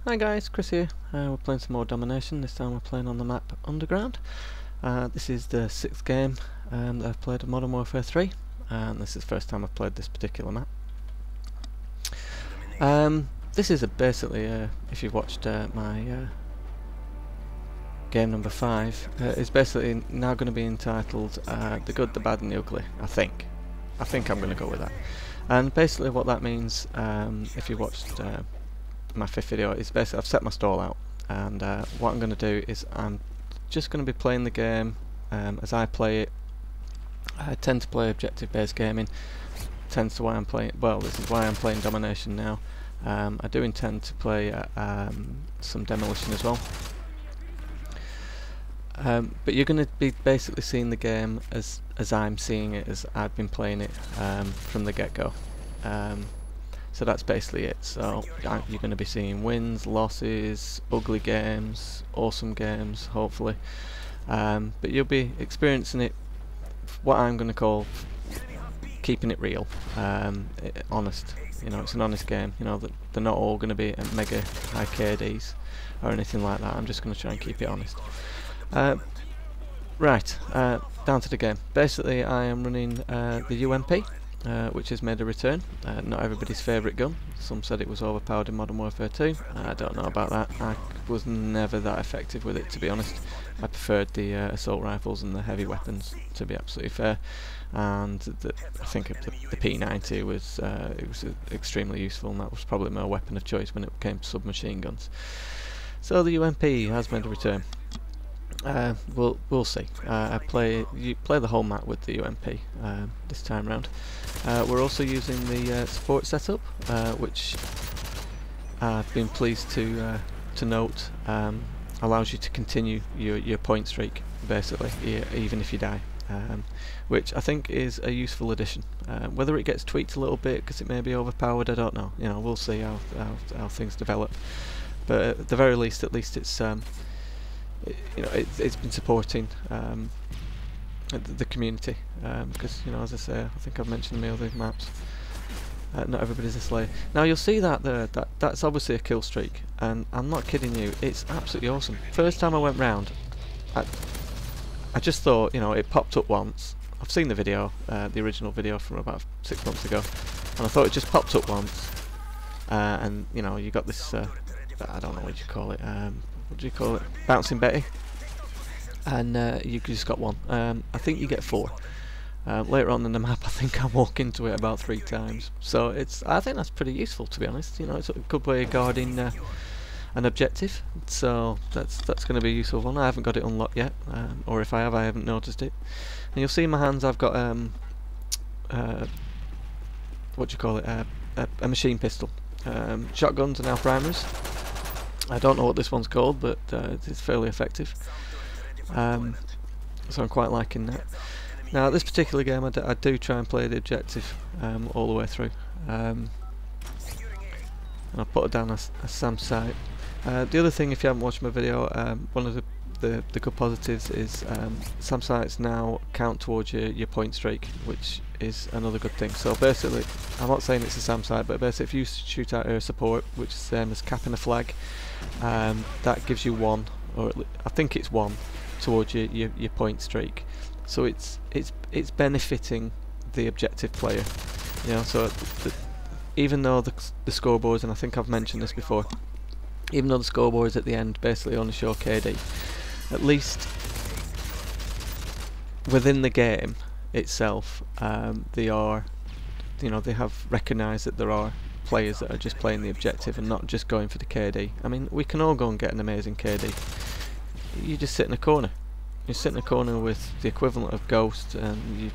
Hi guys, Chris here. We're playing some more Domination. This time we're playing on the map Underground. This is the 6th game that I've played of Modern Warfare 3, and this is the first time I've played this particular map. This is basically, if you've watched my game number 5, is basically now going to be entitled The Good, the Bad and the Ugly, I think I'm going to go with that. And basically what that means, if you watched my 5th video, is basically I've set my stall out, and what I'm going to do is I'm just going to be playing the game as I play it. I tend to play objective based gaming, tends to why I'm playing, well, this is why I'm playing Domination now. I do intend to play some Demolition as well. But you're going to be basically seeing the game as I'm seeing it, as I've been playing it from the get-go. So that's basically it. So you're going to be seeing wins, losses, ugly games, awesome games, hopefully. But you'll be experiencing it, what I'm going to call keeping it real, honest. You know, it's an honest game. You know, that they're not all going to be at mega high KDs or anything like that. I'm just going to try and keep it honest. Right, down to the game. Basically, I am running the UMP, which has made a return. Not everybody's favourite gun. Some said it was overpowered in Modern Warfare 2. I don't know about that. I was never that effective with it, to be honest. I preferred the assault rifles and the heavy weapons, to be absolutely fair. And I think the P90 was it was extremely useful, and that was probably my weapon of choice when it came to submachine guns. So the UMP has made a return. We'll see. You play the whole map with the UMP this time round. We're also using the support setup, which I've been pleased to note allows you to continue your point streak, basically, even if you die, which I think is a useful addition. Whether it gets tweaked a little bit because it may be overpowered, I don't know. You know, we'll see how things develop. But at the very least, at least it's you know, it's been supporting the community, because, you know, as I say, I think I've mentioned in my other maps, not everybody's a slayer. Now you'll see that there, that's obviously a kill streak, and I'm not kidding you, it's absolutely awesome. First time I went round, I just thought, you know, it popped up once. I've seen the video, the original video from about 6 months ago, and I thought it just popped up once, and, you know, you got this, I don't know what you call it, what do you call it? Bouncing Betty, and you just got one. I think you get 4. Later on in the map, I think I walk into it about 3 times. So I think that's pretty useful, to be honest. You know, it's a good way of guarding an objective. So that's going to be a useful one. I haven't got it unlocked yet, or if I have, I haven't noticed it. And you'll see in my hands, I've got what do you call it? A machine pistol. Shotguns are now primaries. I don't know what this one's called, but it's fairly effective. So I'm quite liking that. Now, this particular game, I do try and play the objective all the way through. And I'll put it down as SAM site. The other thing, if you haven't watched my video, one of the good positives is SAM sites now count towards your point streak, which is another good thing. So basically, I'm not saying it's a SAM site, but basically if you shoot out air support, which is the same as capping a flag, that gives you 1, or I think it's 1 towards your point streak. So it's benefiting the objective player. You know, so even though the scoreboards, and I think I've mentioned this before, even though the scoreboards at the end basically only show KD, at least within the game itself, they are, you know, they have recognised that there are players that are just playing the objective and not just going for the KD. I mean, we can all go and get an amazing KD. You just sit in a corner. You sit in a corner with the equivalent of Ghost, and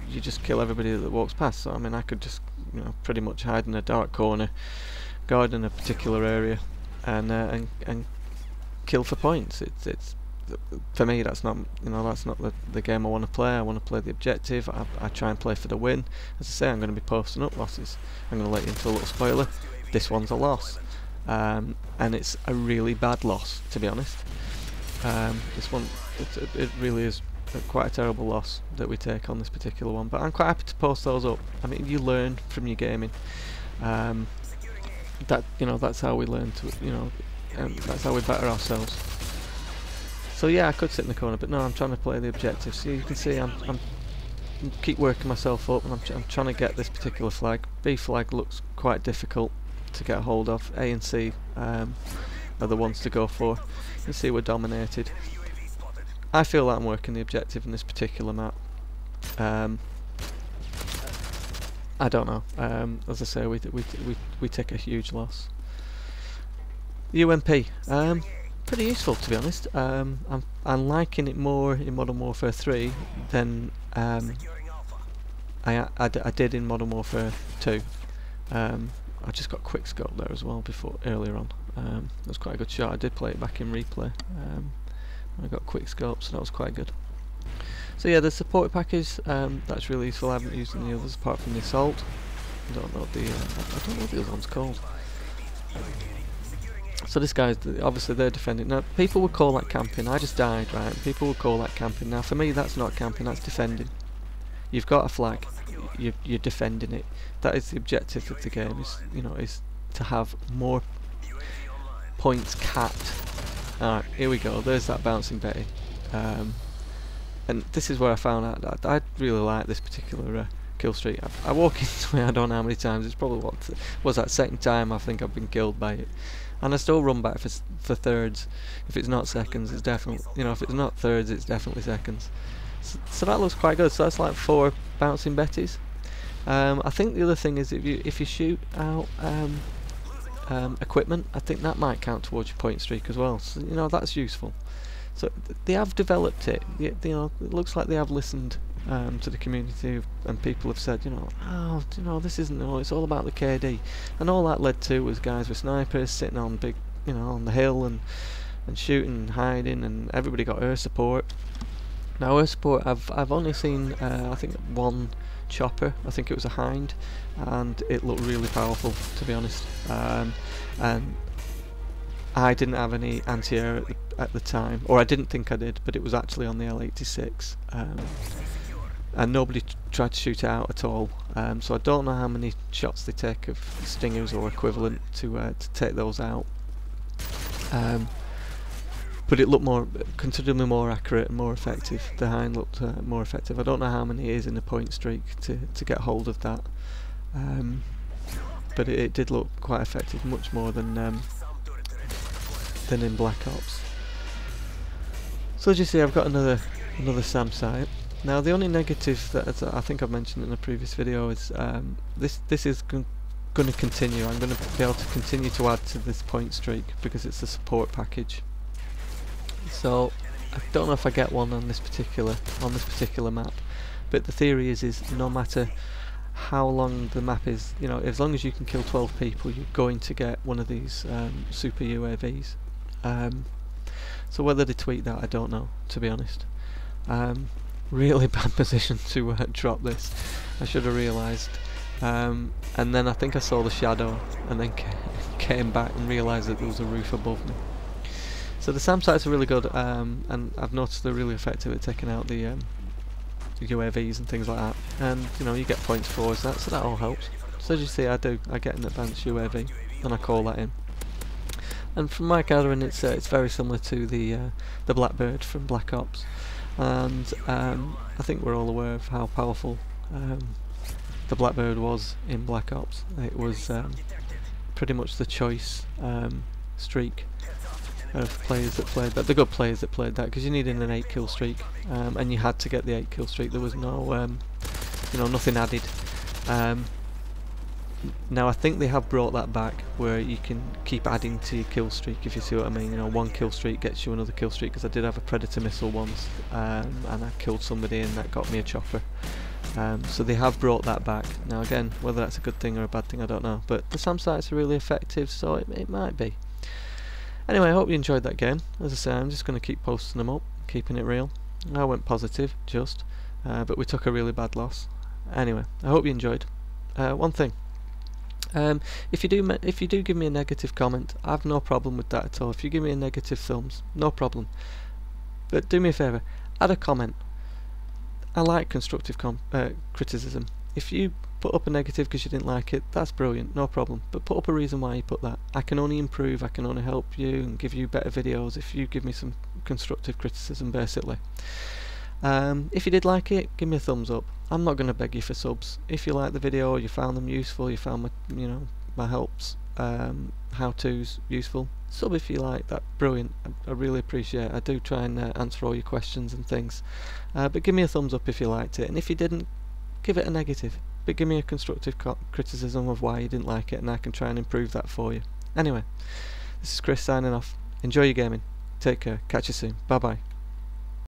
you just kill everybody that walks past. So I mean, I could just, you know, pretty much hide in a dark corner, guard in a particular area, and kill for points. It's for me, that's not, you know, that's not the game I want to play. I want to play the objective. I try and play for the win. As I say, I'm going to be posting up losses. I'm going to let you into a little spoiler. This one's a loss, and it's a really bad loss, to be honest. This one, it really is quite a terrible loss that we take on this particular one. But I'm quite happy to post those up. I mean, you learn from your gaming. that, you know, that's how we learn to, you know, that's how we better ourselves. So yeah, I could sit in the corner, but no, I'm trying to play the objective. So you can see I'm keep working myself up, and I'm trying to get this particular flag. B flag looks quite difficult to get a hold of. A and C are the ones to go for. You can see we're dominated. I feel like I'm working the objective in this particular map. I don't know. As I say, we take a huge loss. UMP, pretty useful to be honest. I'm liking it more in Modern Warfare 3 than I did in Modern Warfare 2. I just got quick scope there as well earlier on. That was quite a good shot. I did play it back in replay. I got quick scope, so that was quite good. So yeah, the support package, that's really useful. I haven't used any others apart from the assault. I don't know what the other one's called. So this guy's, obviously they're defending. Now people would call that camping. I just died, right? People would call that camping. Now for me that's not camping, that's defending. You've got a flag, you're defending it. That is the objective of the game, is, you know, is to have more points capped. Alright, here we go, there's that bouncing Betty. And this is where I found out that I really like this particular kill streak. I walk into it, I don't know how many times, it's probably what was that second time I think I've been killed by it. And I still run back for thirds. If it's not seconds, it's definitely, you know, if it's not thirds, it's definitely seconds. So that looks quite good. So that's like 4 bouncing Bettys. I think the other thing is if you shoot out equipment, I think that might count towards your point streak as well. So, you know, that's useful. So they have developed it. You know, it looks like they have listened to the community, and people have said, you know, oh, you know, this isn't, no, it's all about the KD, and all that led to was guys with snipers sitting on big, you know, on the hill and shooting and hiding, and everybody got air support. Now air support, I've only seen I think one chopper. I think it was a Hind, and it looked really powerful, to be honest. And I didn't have any anti-air at the time, or I didn't think I did, but it was actually on the L86, and nobody tried to shoot it out at all. So I don't know how many shots they take of stingers or equivalent to take those out. But it looked considerably more accurate and more effective. The Hind looked more effective. I don't know how many it is in the point streak to get hold of that, but it did look quite effective, much more than in Black Ops. So as you see, I've got another SAM site. Now the only negative that I think I've mentioned in a previous video is this is going to continue. I'm going to be able to continue to add to this point streak because it's a support package. So I don't know if I get one on this particular map, but the theory is no matter how long the map is, you know, as long as you can kill 12 people, you're going to get one of these super UAVs. So whether they tweet that, I don't know, to be honest. Really bad position to drop this. I should have realised. And then I think I saw the shadow, and then came back and realised that there was a roof above me. So the SAM sites are really good, and I've noticed they're really effective at taking out the UAVs and things like that. And you know, you get points for that, so that all helps. So as you see, I get an advanced UAV, and I call that in. And from my gathering, it's very similar to the Blackbird from Black Ops, and I think we're all aware of how powerful the Blackbird was in Black Ops. It was pretty much the choice streak of players that played that, the good players that played that, because you needed an 8 kill streak, and you had to get the 8 kill streak. There was no, you know, nothing added. Now I think they have brought that back, where you can keep adding to your kill streak, if you see what I mean. You know, 1 kill streak gets you another kill streak, because I did have a Predator missile once, and I killed somebody and that got me a chopper. So they have brought that back. Now again, whether that's a good thing or a bad thing, I don't know, but the SAM sites are really effective, so it might be. Anyway, I hope you enjoyed that game. As I say, I'm just going to keep posting them up, keeping it real. I went positive, but we took a really bad loss. Anyway, I hope you enjoyed. One thing, if you do give me a negative comment, I have no problem with that at all. If you give me a negative thumbs, no problem. But do me a favour, add a comment. I like constructive criticism. If you put up a negative because you didn't like it, that's brilliant, no problem, but put up a reason why you put that. I can only improve, I can only help you and give you better videos if you give me some constructive criticism, basically. If you did like it, give me a thumbs up. I'm not going to beg you for subs. If you like the video, you found them useful, you found my, my helps, how-tos useful, sub if you like, that brilliant. I really appreciate it. I do try and answer all your questions and things, but give me a thumbs up if you liked it, and if you didn't, give it a negative, but give me a constructive criticism of why you didn't like it, and I can try and improve that for you. Anyway, this is Chris signing off. Enjoy your gaming, take care, catch you soon, bye bye.